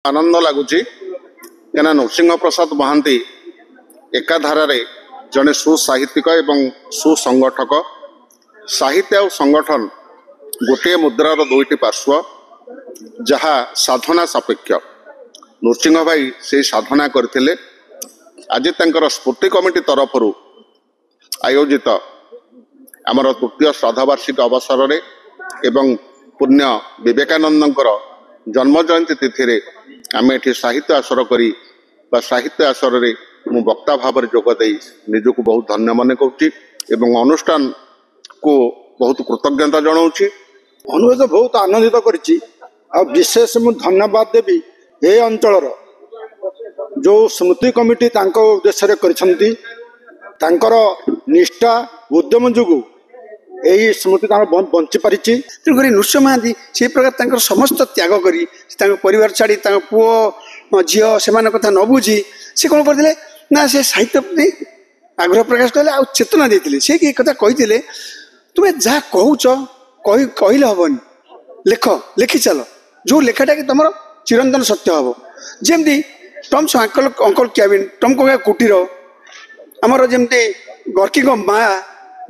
आनंद लगुच क्या नृसिंह प्रसाद महांती एकाधारे जड़े सुसाहित्यिक एवं सुसंगठक साहित्य और संगठन गोटे मुद्रार दुईटी पार्श्व जहा साधना सापेक्ष नृसिंह भाई से साधना करथिले। आज तंकर स्फूर्ति कमिटी तरफ आयोजित आमर तृतीय श्राद्धवार्षिक अवसर रे एवं पुण्य विवेकानंद जन्म जयंती तिथि आम एठी साहित्य आसर करी साहित्य आसर रे मु वक्ता भाव जोगदे निजक बहुत धन्य मन करुँच अनुष्ठान को बहुत कृतज्ञता जनाऊँच। अनुरोध बहुत आनंदित करिछि आ विशेष मु धन्यवाद देवी ए अंचल जो स्मृति कमिटी तांको उद्देश्य करिसंती तांकर निष्ठा उद्यम जोगु यही स्मृति बंची पारी। तेणुक नृसिंह महांती से प्रकार समस्त त्याग करी परिवार छाड़ी पुओ झील से कथा न बुझी से कौन करते ना से साहित्य प्रति आग्रह प्रकाश कले आ चेतना देते से कि कथा कही तुम्हें जहाँ कहूच कहले हेनी लेख लिखि चल जो लेखाटा कि तुम चिरंतन सत्य हम जमी टम्स अंकल क्याबिन टमका कुटीर आमर जमी गर्की माँ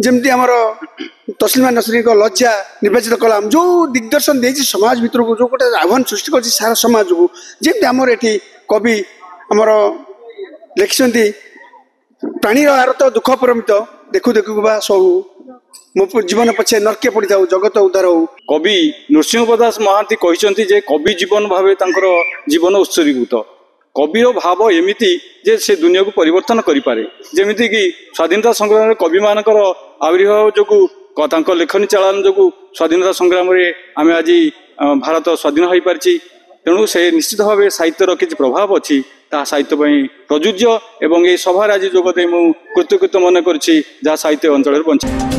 जमती आमर तस्लिमा नसरीन को लज्जा निर्वाचित कलाम जो दिग्दर्शन देती समाज भितर को जो गोटे आह्वान सृष्टि कर सारा समाज को जमी आमर एटी कवि आमर लिखिं प्राणी आरत दुख परमित देखु देखु बा सब मो जीवन पछे नरके पड़ी था जगत उद्धार हो। कवि नृसिंह प्रसाद महांती कहते जे कवि जीवन भाव जीवन उत्सर्गीकृत कविर भाव एमिति जे से दुनिया को परिवर्तन करें जमीती कि स्वाधीनता संग्राम कवि मानकर आविर्भाव जो लेखनी चालन जो स्वाधीनता संग्राम आम आज भारत स्वाधीन हो पारि तेणु से निश्चित भाव साहित्यर किसी प्रभाव अच्छी साहित्य प्रयोज्य एवं ये सभार आज जोगदे मु कृतज्ञता मन कर साहित्य अंचल बंचे।